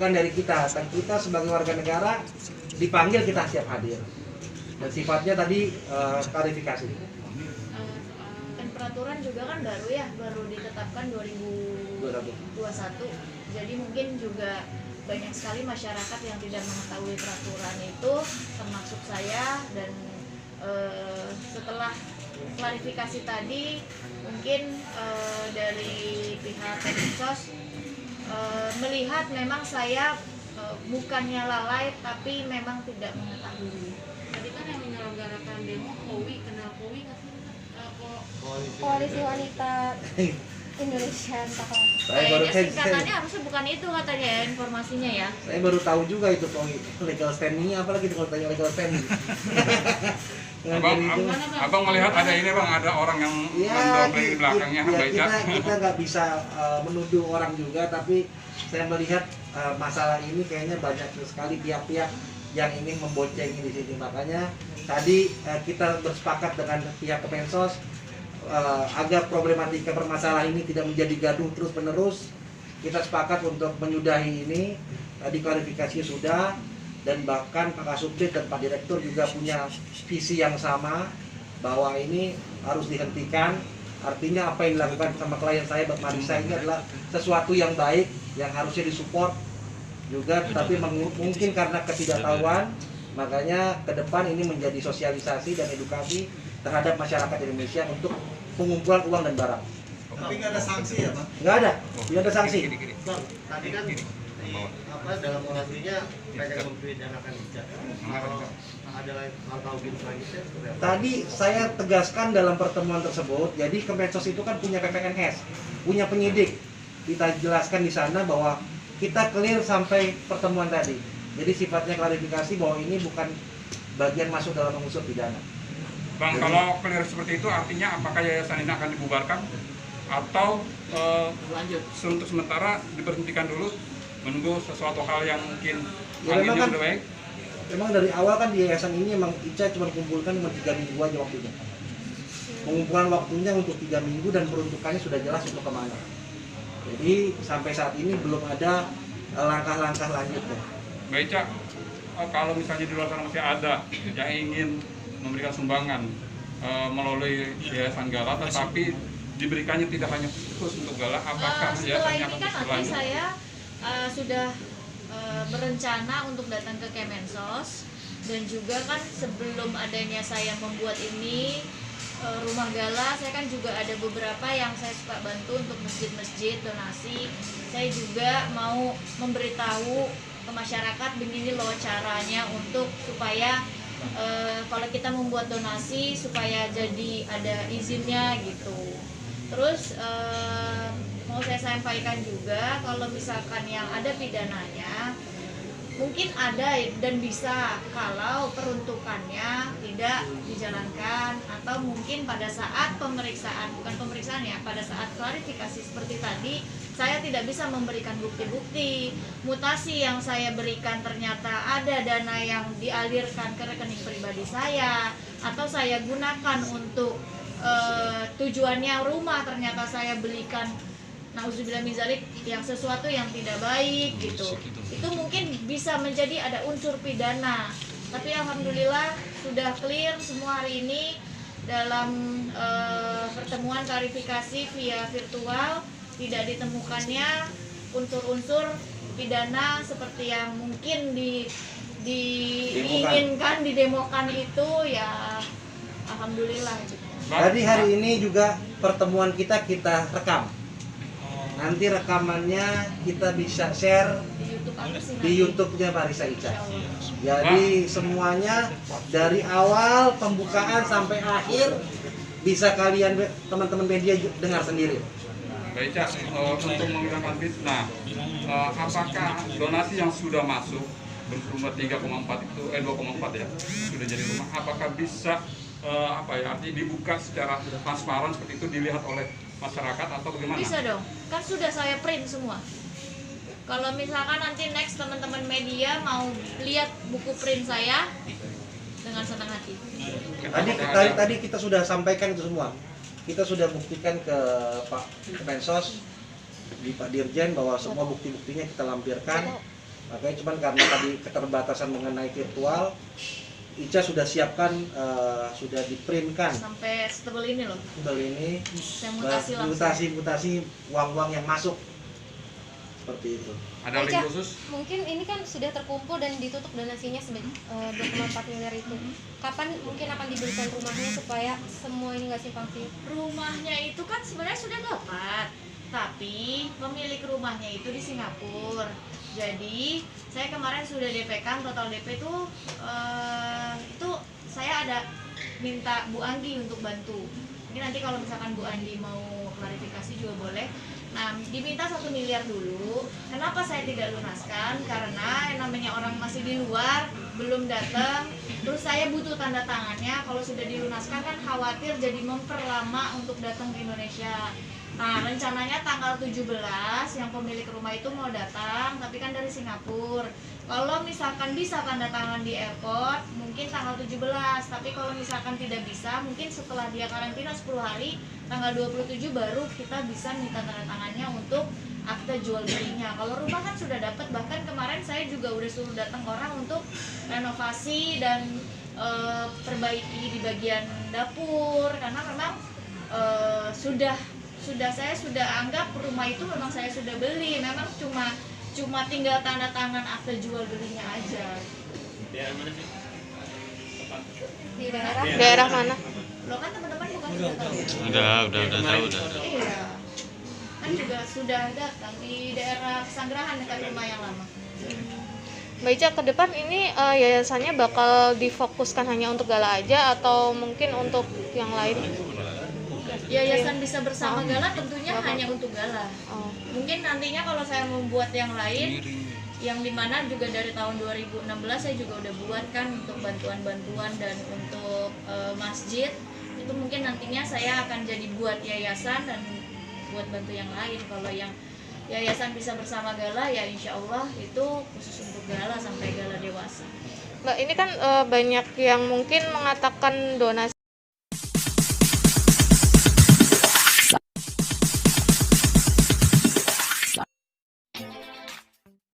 bukan dari kita. Dan kita sebagai warga negara dipanggil kita siap hadir. Dan sifatnya tadi klarifikasi. Kan peraturan juga kan baru ya, baru ditetapkan 2021. Jadi mungkin juga banyak sekali masyarakat yang tidak mengetahui peraturan itu, termasuk saya. Dan setelah klarifikasi tadi, mungkin dari pihak Kemensos melihat memang saya bukannya lalai, tapi memang tidak mengetahui. Tadi kan yang menyelenggarakan demo Kowi, kenal Kowi nggak sih? Koalisi Wanita Indonesia entahlah. Kayaknya singkatannya harusnya bukan itu katanya ya, informasinya ya. Saya baru tahu juga itu legal standing-nya, apalagi kalau tanya legal standing. Abang melihat ada ini bang, ada orang yang mendompleng di belakangnya, kita nggak bisa menuduh orang juga, tapi saya melihat masalah ini kayaknya banyak sekali pihak-pihak yang ingin memboncengi di sini. Makanya tadi kita bersepakat dengan pihak Kemensos agar problematika permasalahan ini tidak menjadi gaduh terus-menerus. Kita sepakat untuk menyudahi ini. Tadi klarifikasi sudah, dan bahkan Pak Kasubdit dan Pak Direktur juga punya visi yang sama bahwa ini harus dihentikan. Artinya apa yang dilakukan sama klien saya, Mbak Marisa, ini adalah sesuatu yang baik yang harusnya disupport juga, tapi mungkin karena ketidaktahuan, makanya ke depan ini menjadi sosialisasi dan edukasi terhadap masyarakat Indonesia untuk pengumpulan uang dan barang. Tapi nggak ada sanksi ya, Pak? Nggak ada, tidak ada sanksi. Bang, tadi kan dalam orasinya mereka mempidanakan Ica. Kalau ada hal lebih selanjutnya seperti apa? Tadi saya tegaskan dalam pertemuan tersebut, jadi Kemensos itu kan punya PPNS, punya penyidik. Kita jelaskan di sana bahwa kita clear sampai pertemuan tadi. Jadi sifatnya klarifikasi bahwa ini bukan bagian masuk dalam unsur pidana. Bang, jadi, kalau clear seperti itu artinya apakah yayasan ini akan dibubarkan atau untuk sementara diberhentikan dulu menunggu sesuatu hal yang mungkin anginnya udah baik? Memang dari awal kan di yayasan ini emang Ica cuma kumpulkan cuma 3 minggu aja waktunya. Pengumpulan waktunya untuk 3 minggu dan peruntukannya sudah jelas untuk kemana. Jadi sampai saat ini belum ada langkah-langkah lanjutnya. Baik Cak, kalau misalnya di luar sana masih ada yang ingin memberikan sumbangan melalui Yayasan Gala, tetapi diberikannya tidak hanya khusus untuk Gala, apakah yayasannya akan berlanjut? Saya sudah berencana untuk datang ke Kemensos, dan juga kan sebelum adanya saya membuat ini rumah Gala, saya kan juga ada beberapa yang saya suka bantu untuk masjid-masjid donasi. Saya juga mau memberitahu ke masyarakat begini loh caranya untuk supaya kalau kita membuat donasi supaya jadi ada izinnya gitu. Terus mau saya sampaikan juga kalau misalkan yang ada pidananya mungkin ada dan bisa kalau peruntukannya tidak dijalankan, atau mungkin pada saat pemeriksaan, bukan pemeriksaan ya, pada saat klarifikasi seperti tadi saya tidak bisa memberikan bukti-bukti mutasi yang saya berikan ternyata ada dana yang dialirkan ke rekening pribadi saya, atau saya gunakan untuk tujuannya rumah ternyata saya belikan nauzubillah min dzalik yang sesuatu yang tidak baik gitu. Itu mungkin bisa menjadi ada unsur pidana. Tapi alhamdulillah sudah clear semua hari ini dalam pertemuan klarifikasi via virtual, tidak ditemukannya unsur-unsur pidana seperti yang mungkin diinginkan, didemokan itu ya alhamdulillah. Tadi hari ini juga pertemuan kita rekam. Nanti rekamannya kita bisa share di YouTube-nya Marisa Ica. Jadi semuanya dari awal pembukaan sampai akhir bisa kalian teman-teman media dengar sendiri. Baik Cak, untuk menggunakan fitnah, apakah donasi yang sudah masuk bersumber 3,4 itu 2,4 ya sudah jadi rumah, apakah bisa artinya dibuka secara transparan seperti itu dilihat oleh masyarakat atau bagaimana? Bisa dong, kan sudah saya print semua. Kalau misalkan nanti next teman-teman media mau lihat buku print saya, dengan senang hati. Tadi kita sudah sampaikan itu semua. Kita sudah buktikan ke Pak Kemensos, di Pak Dirjen bahwa semua bukti-buktinya kita lampirkan. Makanya cuman karena tadi keterbatasan mengenai virtual, Ica sudah siapkan, sudah diprintkan Sampai setebel ini loh. tebel ini, Saya mutasi langsung. mutasi uang-uang yang masuk seperti itu. Ada link Ica, khusus? mungkin ini kan sudah terkumpul dan ditutup donasinya 2,4 miliar itu. Kapan mungkin akan diberikan rumahnya supaya semua ini nggak simpang siur? Rumahnya itu kan sebenarnya sudah dapat, tapi pemilik rumahnya itu di Singapura. Jadi saya kemarin sudah DP kan, total DP itu saya ada minta Bu Anggi untuk bantu. Ini nanti kalau misalkan Bu Anggi mau klarifikasi juga boleh. Nah, diminta 1 miliar dulu. Kenapa saya tidak lunaskan? Karena yang namanya orang masih di luar, belum datang. Terus saya butuh tanda tangannya. Kalau sudah dilunaskan kan khawatir jadi memperlama untuk datang ke Indonesia. Nah, rencananya tanggal 17 yang pemilik rumah itu mau datang, tapi kan dari Singapura. Kalau misalkan bisa tanda tangan di airport, mungkin tanggal 17. Tapi kalau misalkan tidak bisa, mungkin setelah dia karantina 10 hari, tanggal 27 baru kita bisa minta tanda tangannya untuk akte jual belinya. Kalau rumah kan sudah dapat, bahkan kemarin saya juga udah suruh datang orang untuk renovasi dan perbaiki di bagian dapur, karena memang saya sudah anggap rumah itu memang saya sudah beli, memang cuma tinggal tanda tangan akte jual belinya aja. Di daerah? Daerah mana? Lo kan teman-teman bukan sudah tahu? Udah tahu udah. Iya, kan juga sudah datang di daerah Pesanggerahan dekat rumah yang lama. Mbak Ica, ke depan ini yayasannya bakal difokuskan hanya untuk Gala aja atau mungkin untuk yang lain? Yayasan Bisa Bersama Gala tentunya hanya untuk Gala. Oh. Mungkin nantinya kalau saya membuat yang lain, yang dimana juga dari tahun 2016 saya juga udah buat kan untuk bantuan-bantuan dan untuk masjid, itu mungkin nantinya saya akan jadi buat yayasan dan buat bantu yang lain. Kalau yang Yayasan Bisa Bersama Gala ya insya Allah itu khusus untuk Gala sampai Gala dewasa. Mbak, ini kan banyak yang mungkin mengatakan donasi